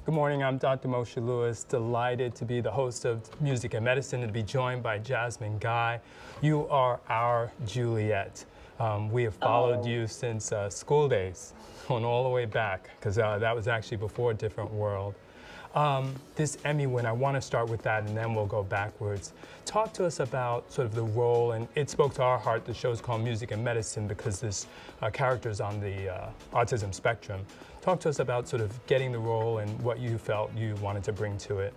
Good morning, I'm Dr. Moshe Lewis, delighted to be the host of Music and Medicine and to be joined by Jasmine Guy. You are our Juliet. We have followed you since School Daze, going all the way back, because that was actually before A Different World. This Emmy win, I want to start with that and then we'll go backwards. Talk to us about sort of the role, and it spoke to our heart. The show's called Music and Medicine because this character's on the autism spectrum. Talk to us about sort of getting the role and what you felt you wanted to bring to it.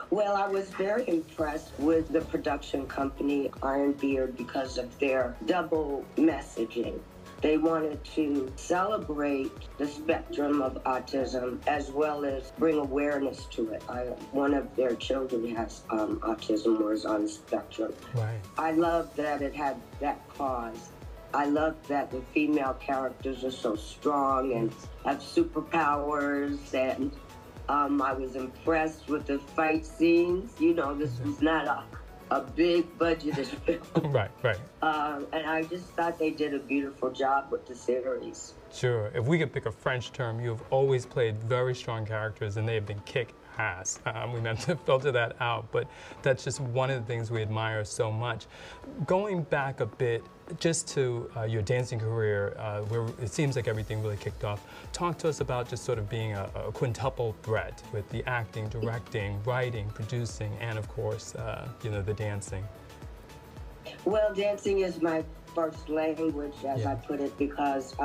Well, I was very impressed with the production company, Iron Beard, because of their double messaging. They wanted to celebrate the spectrum of autism as well as bring awareness to it. One of their children has autism or is on the spectrum. Right. I love that it had that cause. I love that the female characters are so strong and have superpowers, and I was impressed with the fight scenes. You know, this was not a big budgeted film. Right. And I just thought they did a beautiful job with the series. Sure. If we could pick a French term, you've always played very strong characters and they have been kick ass. We meant to filter that out, but that's just one of the things we admire so much. Going back a bit, just to your dancing career, where it seems like everything really kicked off, talk to us about just sort of being a quintuple threat with the acting, directing, writing, producing, and of course, you know, the dancing. Well, dancing is my first language, as I put it, because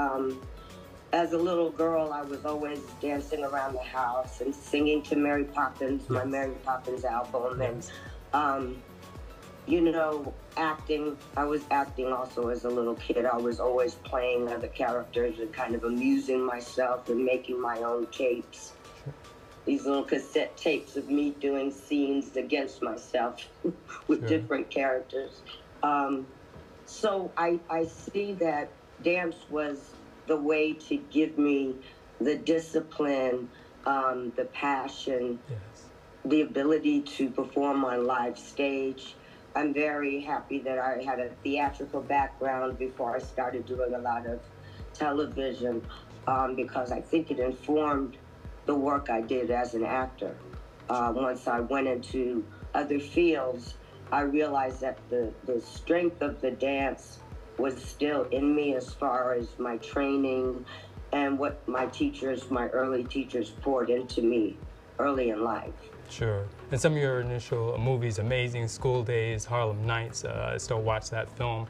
as a little girl, I was always dancing around the house and singing to Mary Poppins, my Mary Poppins album, and you know, acting. I was acting also as a little kid. I was always playing other characters and kind of amusing myself and making my own tapes. These little cassette tapes of me doing scenes against myself with different characters. So I see that dance was the way to give me the discipline, the passion, the ability to perform on live stage. I'm very happy that I had a theatrical background before I started doing a lot of television, because I think it informed the work I did as an actor. Once I went into other fields, I realized that the strength of the dance was still in me as far as my training and what my teachers, my early teachers, poured into me early in life. Sure. And some of your initial movies, amazing, School Daze, Harlem Nights, I still watch that film.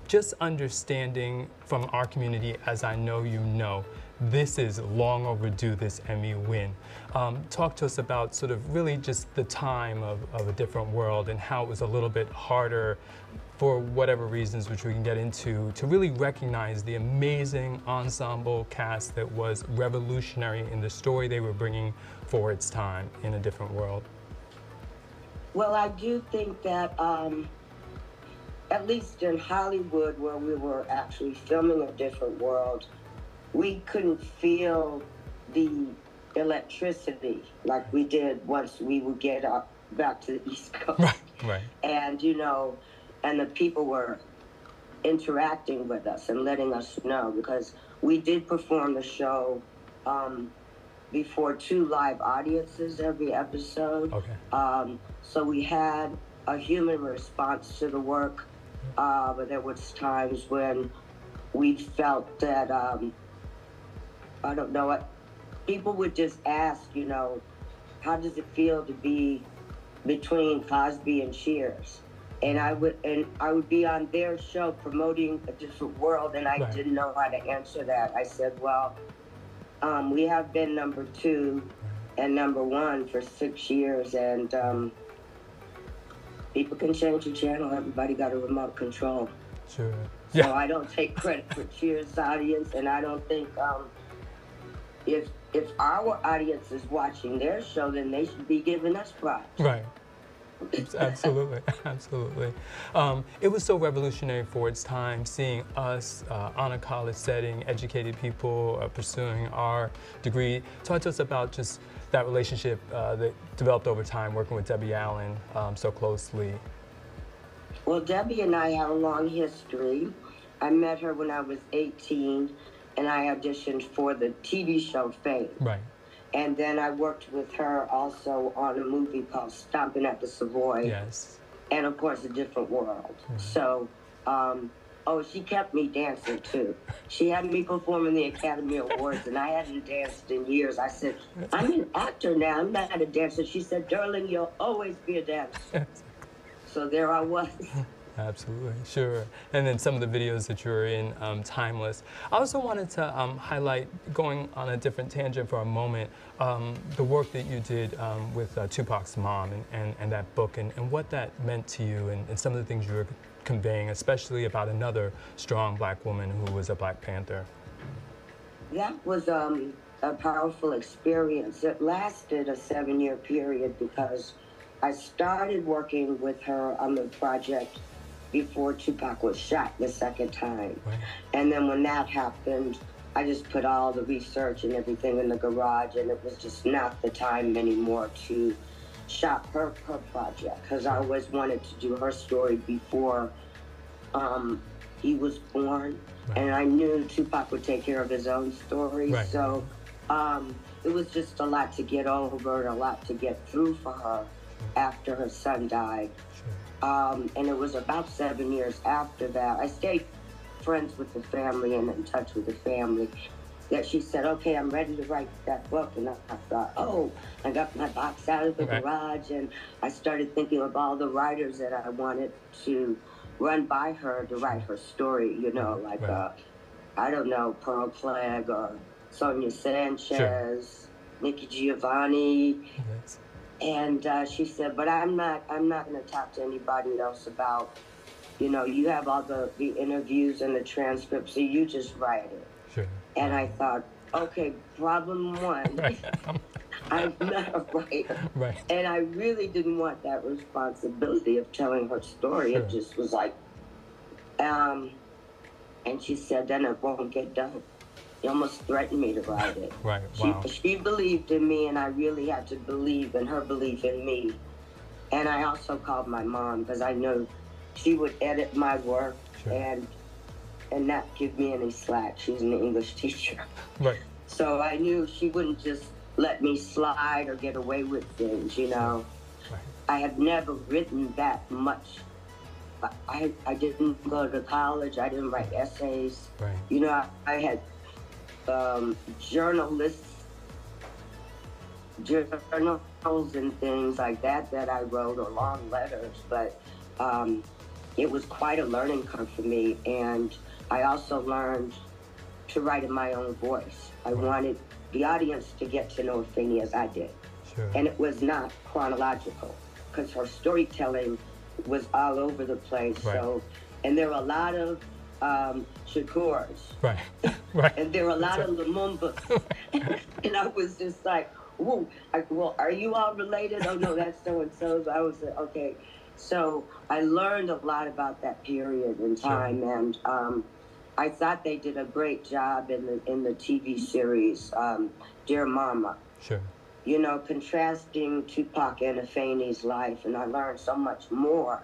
Just understanding from our community, as I know you know, this is long overdue, this Emmy win. Talk to us about sort of really just the time of A Different World and how it was a little bit harder, for whatever reasons, which we can get into, to really recognize the amazing ensemble cast that was revolutionary in the story they were bringing for its time in A Different World. Well, I do think that, at least in Hollywood, where we were actually filming A Different World, we couldn't feel the electricity like we did once we would get up back to the East Coast. Right. And, you know, and the people were interacting with us and letting us know, because we did perform the show before 2 live audiences every episode. So we had a human response to the work, but there was times when we felt that, I don't know, what people would just ask, you know, how does it feel to be between Cosby and Cheers? And I would be on their show promoting A Different World, and I didn't know how to answer that. I said, well, we have been number 2 and number 1 for 6 years, and people can change the channel. Everybody got a remote control. Sure. So I don't take credit for Cheers' audience, and I don't think if our audience is watching their show, then they should be giving us props. Right. Absolutely, absolutely. It was so revolutionary for its time, seeing us on a college setting, educated people pursuing our degree. Talk to us about just that relationship that developed over time, working with Debbie Allen so closely. Well, Debbie and I have a long history. I met her when I was 18, and I auditioned for the TV show Fame. Right. And then I worked with her also on a movie called Stompin at the Savoy. Yes. And of course, A Different World. So, she kept me dancing too. She had me performing the Academy Awards, and I hadn't danced in years. I said, I'm an actor now, I'm not a dancer. She said, darling, you'll always be a dancer. So there I was. Absolutely, sure. And then some of the videos that you were in, timeless. I also wanted to highlight, going on a different tangent for a moment, the work that you did with Tupac's mom and that book, and what that meant to you, and some of the things you were conveying, especially about another strong black woman who was a Black Panther. That was a powerful experience. It lasted a 7-year period because I started working with her on the project before Tupac was shot the second time. Right. And then when that happened, I just put all the research and everything in the garage, and it was just not the time anymore to shop her project, because I always wanted to do her story before he was born. Right. And I knew Tupac would take care of his own story. Right. So it was just a lot to get over and a lot to get through for her after her son died. And it was about 7 years after that. I stayed friends with the family and in touch with the family, that she said, okay, I'm ready to write that book. And I thought, I got my box out of the garage, and I started thinking of all the writers that I wanted to run by her to write her story, like, I don't know, Pearl Clegg or Sonia Sanchez, Nikki Giovanni. Yes. And she said, but I'm not going to talk to anybody else about, you have all the interviews and the transcripts, so you just write it. Sure. And I thought, okay, problem one, I'm not a writer. Right. And I really didn't want that responsibility of telling her story. Sure. It just was like, and she said, then it won't get done. He almost threatened me to write it. Right, wow. She believed in me, and I really had to believe in her belief in me. And I also called my mom, because I knew she would edit my work. Sure. and not give me any slack. She's an English teacher. Right. So I knew she wouldn't just let me slide or get away with things, Right. I had never written that much. I didn't go to college. I didn't write essays. Right. I had journals and things like that I wrote, or long letters, but it was quite a learning curve for me. And I also learned to write in my own voice. I wanted the audience to get to know Afeni as I did. Sure. And it was not chronological, because her storytelling was all over the place. Right. So, and there were a lot of Shakurs. Right. Right. And there were a lot of Lumumbas. And I was just like, whoa, well, are you all related? Oh no, that's so-and-so. I was okay. So I learned a lot about that period in time. Sure. And I thought they did a great job in the TV series, Dear Mama. Sure. Contrasting Tupac and Afeni's life, and I learned so much more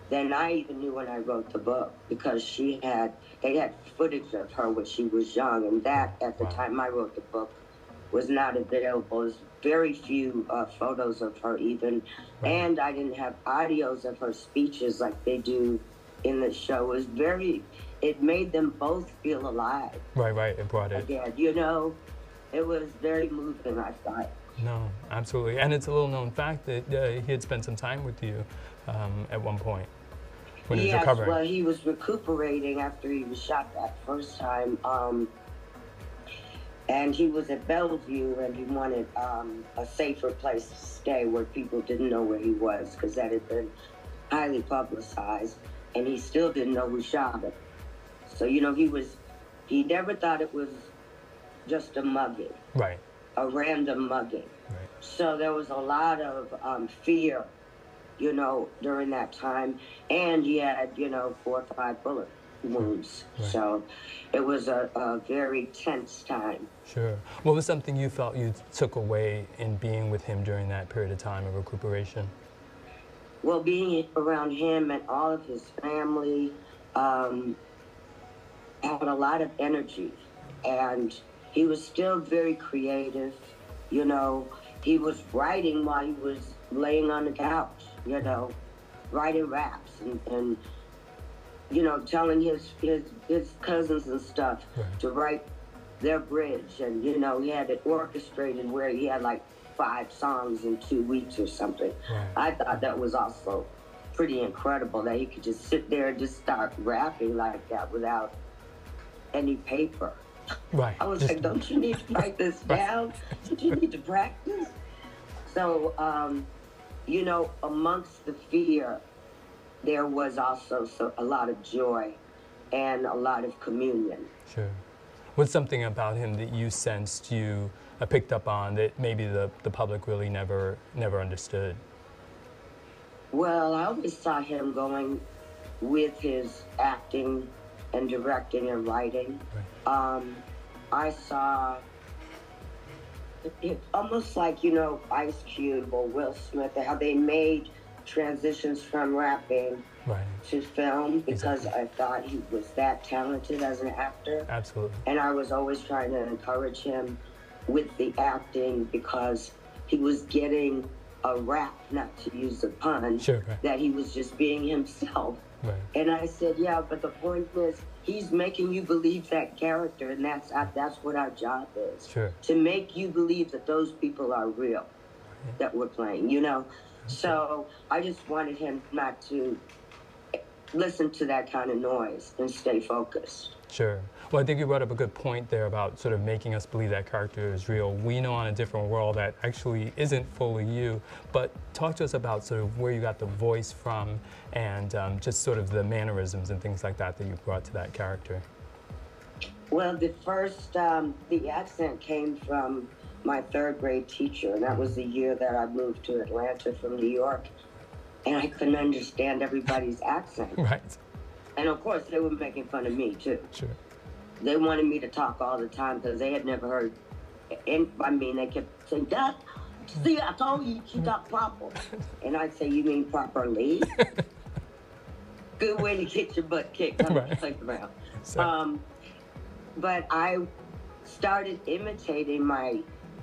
than I even knew when I wrote the book, because they had footage of her when she was young, and that at the time I wrote the book was not available. There's very few photos of her even, and I didn't have audios of her speeches like they do in the show. It made them both feel alive. Right, it brought it. Again, it was very moving, I thought. No, absolutely. And it's a little known fact that he had spent some time with you at one point when he was recovering. Well, he was recuperating after he was shot that first time. And he was at Bellevue, and he wanted a safer place to stay where people didn't know where he was, because that had been highly publicized. And he still didn't know who shot him. So, he never thought it was just a mugging. Right. A random mugging. Right. So there was a lot of fear, during that time. And he had, 4 or 5 bullet wounds. Right. So it was a very tense time. Sure. What was something you felt you took away in being with him during that period of time of recuperation? Well, being around him and all of his family had a lot of energy. And he was still very creative. You know, he was writing while he was laying on the couch, you know, writing raps and you know, telling his cousins and stuff to write their bridge. And, you know, he had it orchestrated where he had like 5 songs in 2 weeks or something. I thought that was also pretty incredible that he could just sit there and just start rapping like that without any paper. I was like, don't you need to write this down? Don't you need to practice? So, you know, amongst the fear, there was also a lot of joy and a lot of communion. Sure. What's something about him that you sensed you picked up on that maybe the public really never understood? Well, I always saw him going with his acting and directing and writing. I saw it almost like, you know, Ice Cube or Will Smith, how they made transitions from rapping to film, because I thought he was that talented as an actor. Absolutely. And I was always trying to encourage him with the acting because he was getting a rap, not to use the pun, that he was just being himself. And I said, yeah, but the point is, he's making you believe that character, and that's what our job is. To make you believe that those people are real, that we're playing, you know? So I just wanted him not to listen to that kind of noise and stay focused. Sure. Well, I think you brought up a good point there about sort of making us believe that character is real. We know on a different world that actually isn't fully you, but talk to us about sort of where you got the voice from and just sort of the mannerisms and things like that that you brought to that character. Well, the accent came from my 3rd grade teacher, and that was the year that I moved to Atlanta from New York, and I couldn't understand everybody's accent. And of course, they were making fun of me too. They wanted me to talk all the time because they had never heard, I mean, they kept saying, Dad, see, I told you she talked proper. And I'd say, you mean properly? Good way to get your butt kicked. Around. But I started imitating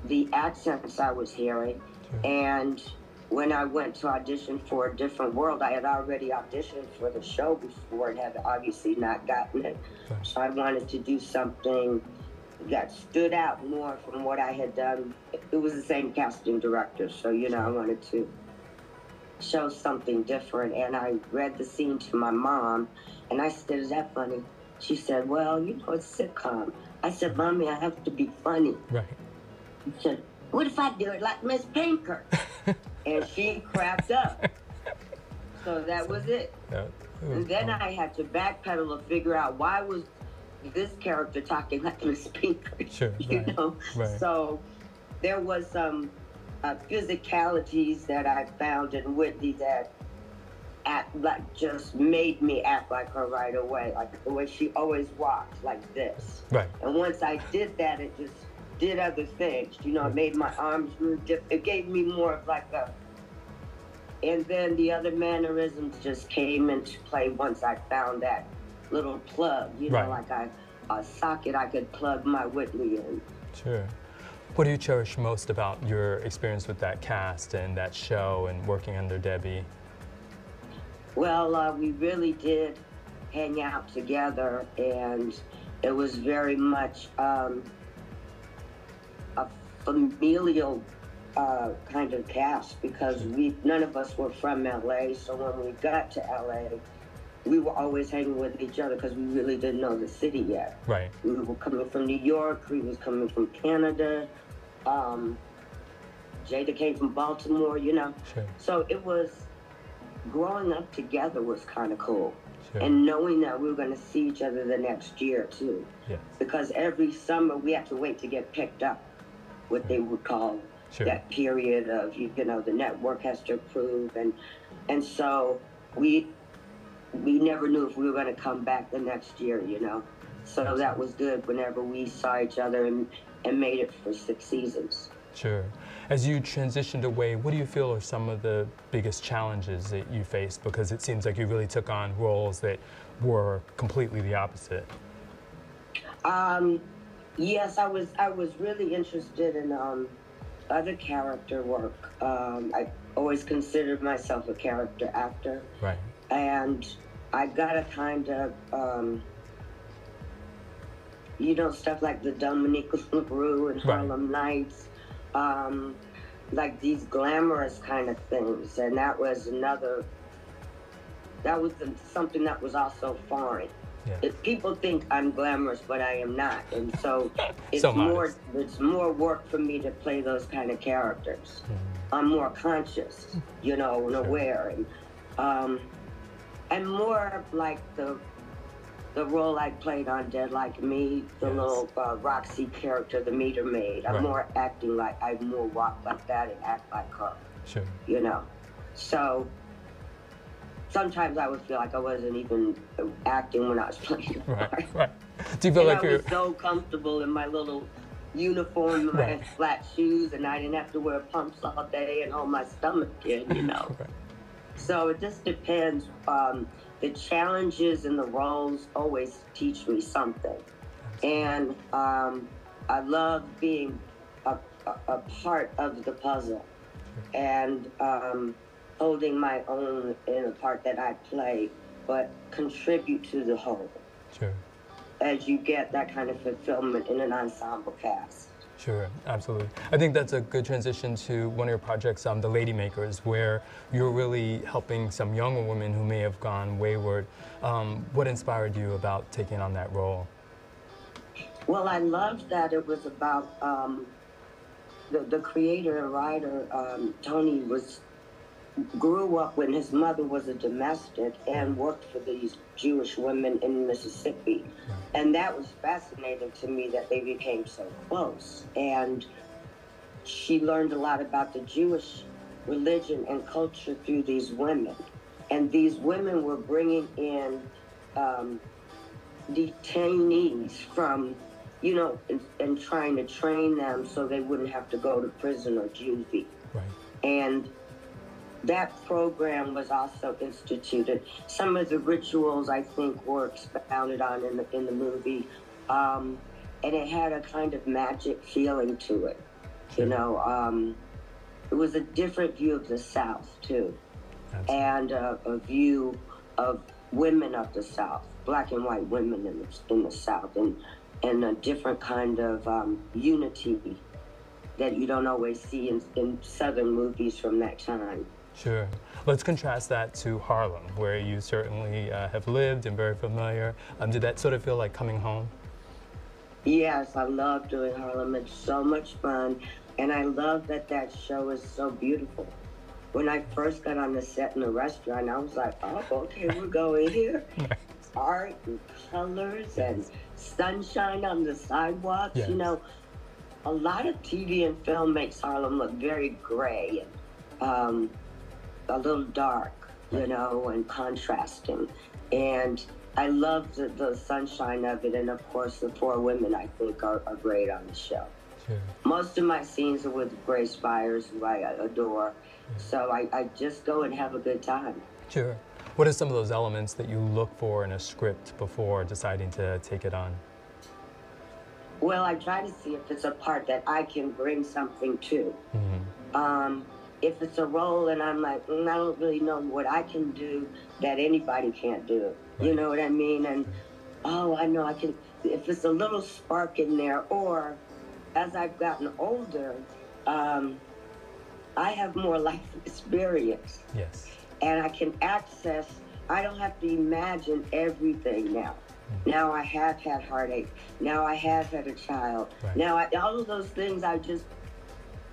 the accents I was hearing, and when I went to audition for A Different World, I had already auditioned for the show before and had obviously not gotten it. So I wanted to do something that stood out more from what I had done. It was the same casting director, so, you know, I wanted to show something different. And I read the scene to my mom, and I said, is that funny? She said, well, you know, it's a sitcom. I said, Mommy, I have to be funny. She said, what if I do it like Miss Pinker? And she cracked up. So that was it. And then I had to backpedal and figure out why was this character talking like Miss Pinker, you know? So there was some physicalities that I found in Whitley that just made me act like her right away, like the way she always walked, like this. And once I did that, it just did other things, you know, it made my arms move different. It gave me more of like and then the other mannerisms just came into play once I found that little plug, you know, like a socket I could plug my Whitley in. What do you cherish most about your experience with that cast and that show and working under Debbie? Well, we really did hang out together, and it was very much a familial kind of cast, because none of us were from LA, so when we got to LA, we were always hanging with each other because we really didn't know the city yet. We were coming from New York, we was coming from Canada, Jada came from Baltimore, you know. So it was, growing up together was kind of cool. And knowing that we were going to see each other the next year too. Because every summer we had to wait to get picked up, what they would call that period of, you know, the network has to approve, and so we never knew if we were going to come back the next year, you know. So that was good whenever we saw each other and made it for 6 seasons. As you transitioned away, what do you feel are some of the biggest challenges that you faced? Because it seems like you really took on roles that were completely the opposite. Yes, I was really interested in other character work. I always considered myself a character actor. Right. And I got a kind of, you know, stuff like the Dominique LaRue and Harlem Nights, like these glamorous kind of things. And that was something that was also foreign. Yeah. People think I'm glamorous, but I am not. And so it's more work for me to play those kind of characters. Mm-hmm. I'm more conscious, you know, and aware. And more like the role I played on Dead Like Me, the little Roxy character, the meter maid. I'm more acting like, I more walk like that and act like her. Sure. You know? So sometimes I would feel like I wasn't even acting when I was playing the part. Right. Do you feel like I was so comfortable in my little uniform and my flat shoes, and I didn't have to wear pumps all day and hold my stomach in, you know? So it just depends. The challenges and the roles always teach me something. And I love being a part of the puzzle and holding my own in a part that I play, but contribute to the whole. Sure. As you get that kind of fulfillment in an ensemble cast. Sure, absolutely. I think that's a good transition to one of your projects, The Lady Makers, where you're really helping some younger women who may have gone wayward. What inspired you about taking on that role? Well, I loved that it was about the creator and writer, Tony, grew up when his mother was a domestic and worked for these Jewish women in Mississippi. And that was fascinating to me that they became so close. And she learned a lot about the Jewish religion and culture through these women. And these women were bringing in detainees from, you know, and trying to train them so they wouldn't have to go to prison or juvie. Right. And that program was also instituted. Some of the rituals, I think, were expounded on in the movie, and it had a kind of magic feeling to it. You know, it was a different view of the South too, and a view of women of the South, Black and white women in the South, and a different kind of unity that you don't always see in Southern movies from that time. Sure. Let's contrast that to Harlem, where you certainly have lived and very familiar. Did that sort of feel like coming home? Yes, I love doing Harlem. It's so much fun. And I love that show is so beautiful. When I first got on the set in the restaurant, I was like, oh, okay, we're going here. Nice. Art and colors and sunshine on the sidewalks. Yes. You know, a lot of TV and film makes Harlem look very gray and a little dark, you know, and contrasting. And I love the sunshine of it. And of course, the four women I think are great on the show. Sure. Most of my scenes are with Grace Byers, who I adore. Yeah. So I just go and have a good time. Sure. What are some of those elements that you look for in a script before deciding to take it on? Well, I try to see if it's a part that I can bring something to. Mm-hmm. If it's a role and I'm like, I don't really know what I can do that anybody can't do. Right. You know what I mean? And, oh, I know I can. If it's a little spark in there, or as I've gotten older, I have more life experience. Yes. And I can access, I don't have to imagine everything now. Mm-hmm. Now I have had heartache. Now I have had a child. Right. Now all of those things I just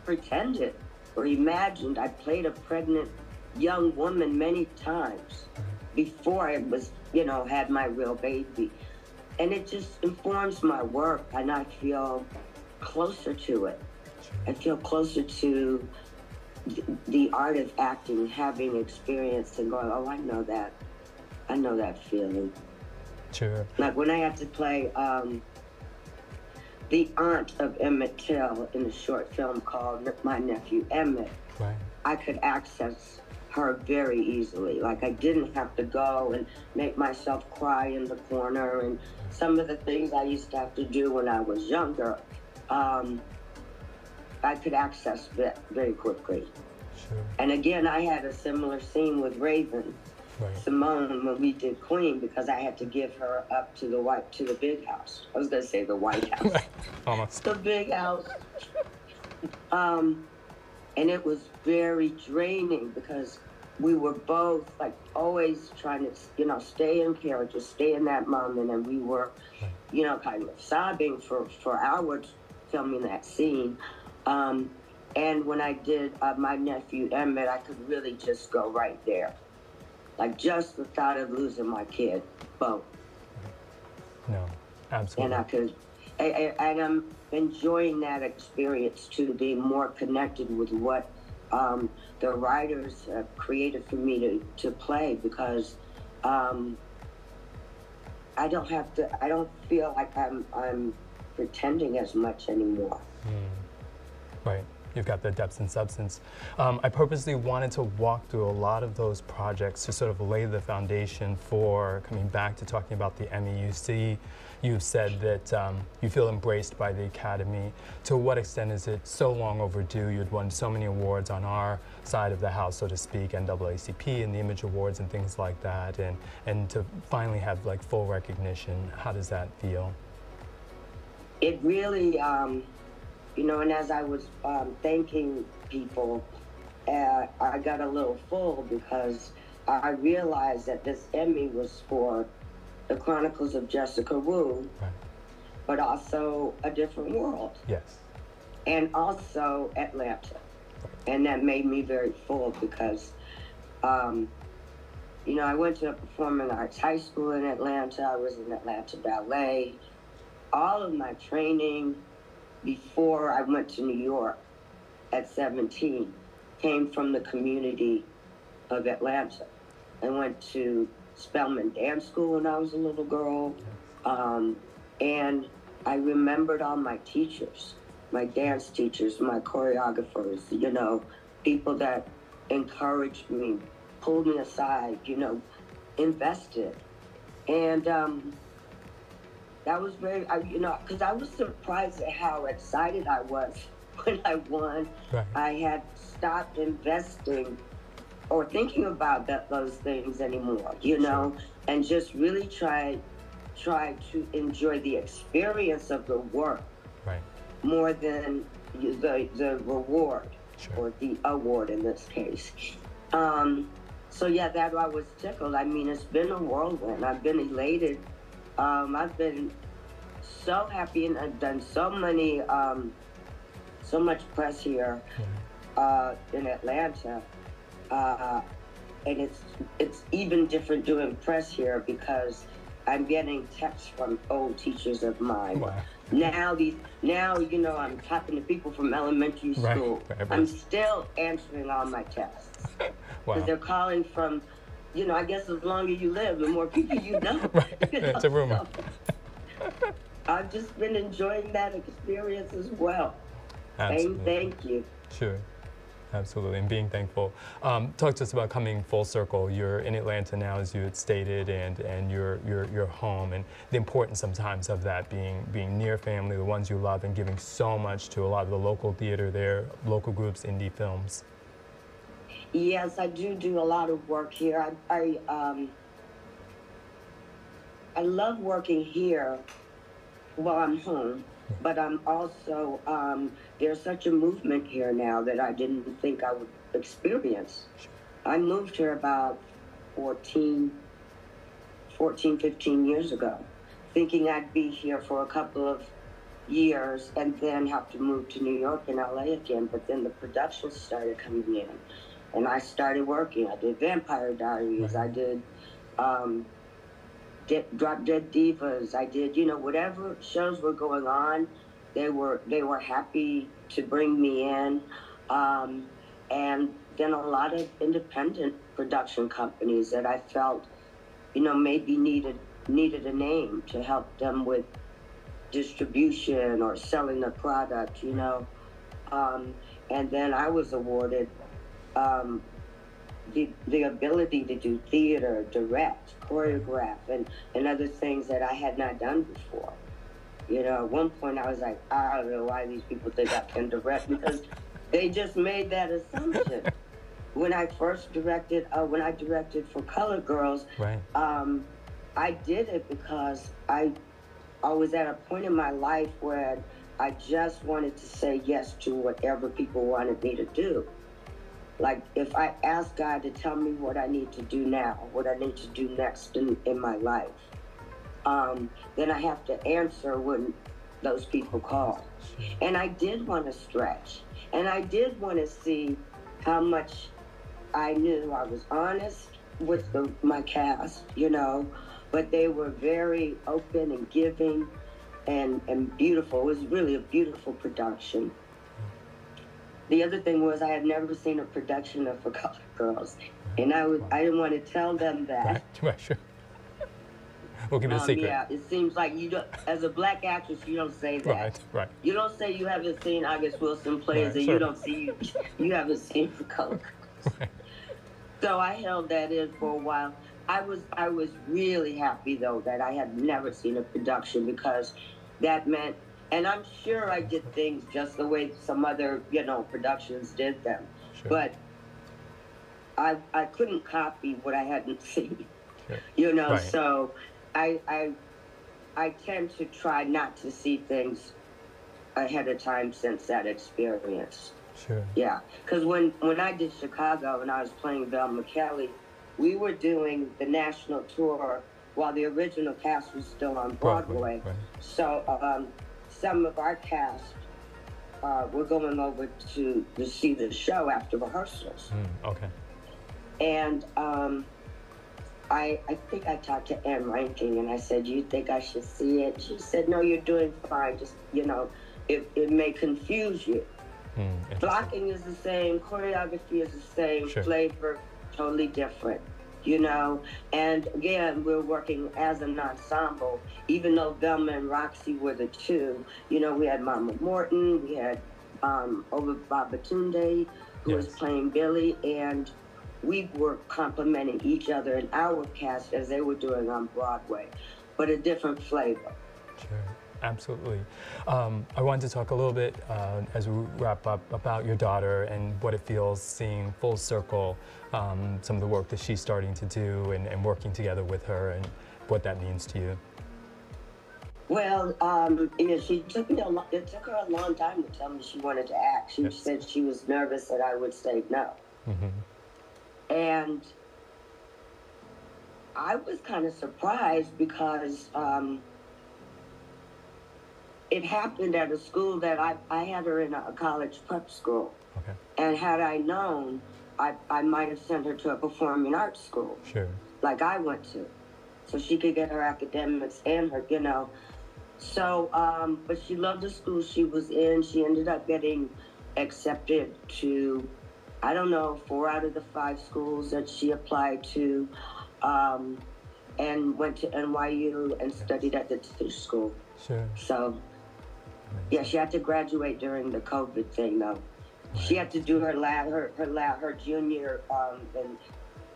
pretended or imagined. I played a pregnant young woman many times before I was, you know, had my real baby. And it just informs my work, and I feel closer to it. I feel closer to the art of acting, having experience and going, oh, I know that. I know that feeling. Sure. Like when I had to play the aunt of Emmett Till in a short film called My Nephew Emmett, right. I could access her very easily. Like I didn't have to go and make myself cry in the corner and some of the things I used to have to do when I was younger. I could access very quickly. Sure. And again, I had a similar scene with Raven, Right. Simone, when we did Queen, because I had to give her up to the big house. I was going to say the White House. Right. Almost. The big house. And it was very draining because we were both like always trying to, you know, stay in character, stay in that moment. And we were, you know, kind of sobbing for hours filming that scene. And when I did my nephew Emmett, I could really just go right there. Like just the thought of losing my kid, boom. No, absolutely. And I could, and I'm enjoying that experience too, being more connected with what the writers created for me to play, because I don't feel like I'm pretending as much anymore. Right. You've got the depth and substance. I purposely wanted to walk through a lot of those projects to sort of lay the foundation for coming back to talking about the Emmy. You've said that you feel embraced by the Academy. To what extent is it so long overdue? You'd won so many awards on our side of the house, so to speak, NAACP and the Image Awards and things like that, and to finally have like full recognition, how does that feel? It really, you know, and as I was thanking people, I got a little full because I realized that this Emmy was for The Chronicles of Jessica Wu, right, but also A Different World. Yes. And also Atlanta. Right. And that made me very full because, you know, I went to a performing arts high school in Atlanta. I was in Atlanta Ballet. All of my training before I went to New York at 17 came from the community of Atlanta. I went to Spelman Dance School when I was a little girl. And I remembered all my teachers, my dance teachers, my choreographers, you know, people that encouraged me, pulled me aside, you know, invested. And that was very, you know, because I was surprised at how excited I was when I won. Right. I had stopped investing or thinking about those things anymore, you know, and just really try to enjoy the experience of the work, right, more than the reward, or the award in this case. So yeah, that I was tickled. I mean, it's been a whirlwind. I've been elated. I've been so happy, and I've done so much press here in Atlanta. And it's even different doing press here because I'm getting texts from old teachers of mine. Wow. Now, you know, I'm talking to people from elementary school. Right. I'm still answering all my texts. Wow. Because they're calling from, you know, I guess as long as you live, the more people you know. Right. You know? It's a rumor. So, I've just been enjoying that experience as well. Absolutely. Thank you. Sure. Absolutely, and being thankful. Talk to us about coming full circle. You're in Atlanta now, as you had stated, and you're home, and the importance sometimes of that being near family, the ones you love, and giving so much to a lot of the local theater there, local groups, indie films. Yes, I do a lot of work here. I love working here while I'm home. But I'm also, there's such a movement here now that I didn't think I would experience. I moved here about 15 years ago, thinking I'd be here for a couple of years and then have to move to New York and LA again. But then the production started coming in, and I started working. I did Vampire Diaries. I did Drop Dead Divas. I did, you know, whatever shows were going on, they were happy to bring me in. And then a lot of independent production companies that I felt, you know, maybe needed a name to help them with distribution or selling the product, you know. And then I was awarded the ability to do theater, direct, choreograph, and other things that I had not done before. You know, at one point I was like, I don't know why these people think I can direct, because they just made that assumption. When I first directed, when I directed for Colored Girls, right. I did it because I was at a point in my life where I just wanted to say yes to whatever people wanted me to do. Like, if I ask God to tell me what I need to do now, what I need to do next in my life, then I have to answer when those people call. And I did want to stretch. And I did want to see how much I knew. I was honest with my cast, you know, but they were very open and giving and beautiful. It was really a beautiful production. The other thing was I had never seen a production of For Colored Girls, and I didn't want to tell them that. Right, sure. We'll give it a secret. Yeah, it seems like you don't, as a black actress, you don't say that. Right. You don't say you haven't seen August Wilson plays, and sure. you don't see you haven't seen For Colored Girls. Right. So I held that in for a while. I was really happy though that I had never seen a production, because that meant, and I'm sure I did things just the way some other, you know, productions did them. Sure. But I couldn't copy what I hadn't seen. Sure. You know, Right. so I tend to try not to see things ahead of time since that experience. Sure. Yeah, because when I did Chicago and I was playing Velma Kelly, we were doing the national tour while the original cast was still on Broadway. Right. So some of our cast were going over to see the show after rehearsals. Okay. And I think I talked to Anne Rankin and I said, "Do you think I should see it?" She said, "No, you're doing fine. Just, you know, it may confuse you." Blocking is the same, choreography is the same, sure. Flavor totally different, you know. And again, we're working as an ensemble, even though Velma and Roxy were the two. You know, we had Mama Morton, we had Oba Babatunde, who was playing Billy, and we were complimenting each other in our cast as they were doing on Broadway, but a different flavor. Sure. Absolutely. I wanted to talk a little bit as we wrap up about your daughter and what it feels seeing full circle some of the work that she's starting to do and working together with her, and what that means to you. Well, you know, it took her a long time to tell me she wanted to act. She said she was nervous that I would say no. And I was kind of surprised because it happened at a school that I had her in a college prep school. Okay. And had I known, I might have sent her to a performing arts school. Sure. Like I went to. So she could get her academics and her, you know. So, but she loved the school she was in. She ended up getting accepted to, I don't know, 4 out of the 5 schools that she applied to, and went to NYU and studied at the Tisch School. Sure. So, yeah, she had to graduate during the COVID thing, though. Right. She had to do her junior and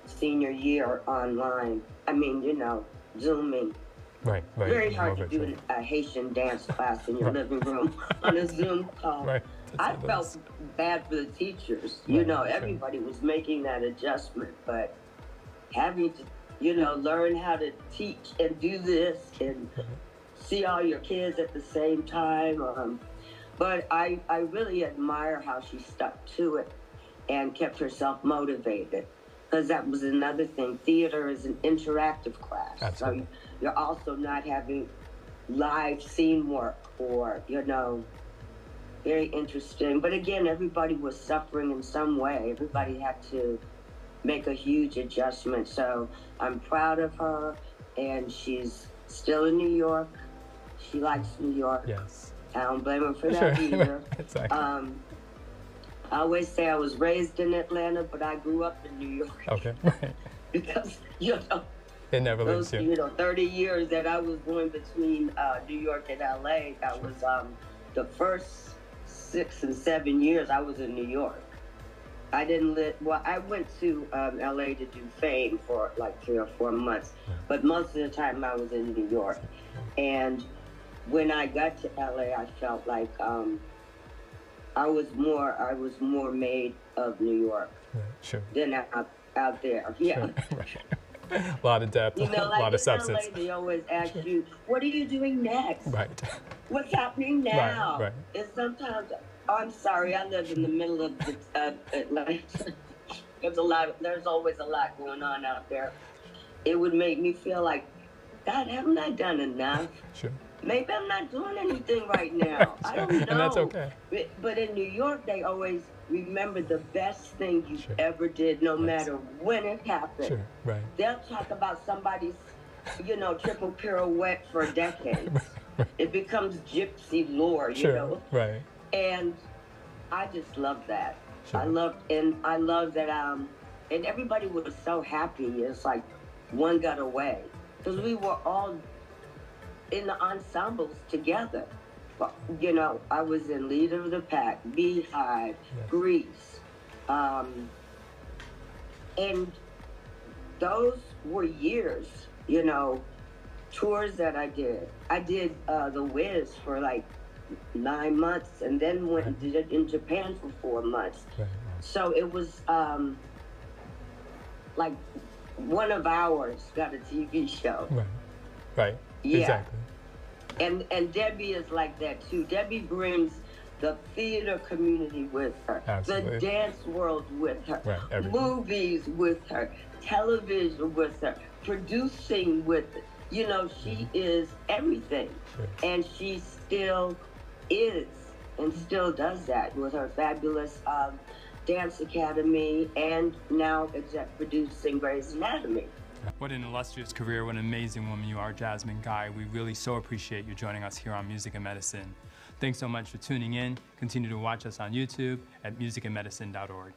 senior year online. I mean, you know, Zooming. Right. Very hard to do a Haitian dance class in your living room on a Zoom call. Right. I felt bad for the teachers. Right. You know, everybody was making that adjustment, but having to, you know, learn how to teach and do this and see all your kids at the same time. But I really admire how she stuck to it and kept herself motivated, because that was another thing. Theater is an interactive class. Absolutely. So you're also not having live scene work or, you know, very interesting. But again, everybody was suffering in some way. Everybody had to make a huge adjustment. So I'm proud of her, and she's still in New York. She likes New York. Yes. I don't blame her for that either. Exactly. I always say I was raised in Atlanta, but I grew up in New York. Okay, right. Because, you know, it never leaves you. You know, 30 years that I was going between New York and LA, that was the first 6 and 7 years I was in New York. I didn't live, well, I went to LA to do Fame for like 3 or 4 months, but most of the time I was in New York. And when I got to LA, I felt like I was more made of New York than out there. Yeah. A lot of depth, you know, like a lot of substance. LA, they always ask you, what are you doing next? Right. What's happening now? Right. And sometimes, I'm sorry, I live in the middle of Atlanta. There's always a lot going on out there. It would make me feel like, God, haven't I done enough? Sure. Maybe I'm not doing anything right now. I don't know. And that's okay. But in New York, they always remember the best thing you ever did, no matter when it happened. Sure. Right. They'll talk about somebody's, triple pirouette for decades. It becomes gypsy lore, you know. Right. And I just love that. Sure. I love that. And everybody was so happy. It's like one got away because we were all in the ensembles together. You know, I was in Leader of the Pack, Beehive, Grease, and those were years, you know, tours that I did. I did The Wiz for like 9 months and then went and did it in Japan for 4 months. Right. So it was like one of ours got a TV show. Right. Yeah. Exactly. And Debbie is like that too. Debbie brings the theater community with her, Absolutely. the dance world with her, Everything. movies with her, television with her, producing with her. You know, she is everything. And she still is and still does that with her fabulous Dance Academy and now exec producing Grey's Anatomy. What an illustrious career, what an amazing woman you are, Jasmine Guy. We really so appreciate you joining us here on Music and Medicine. Thanks so much for tuning in. Continue to watch us on YouTube at musicandmedicine.org.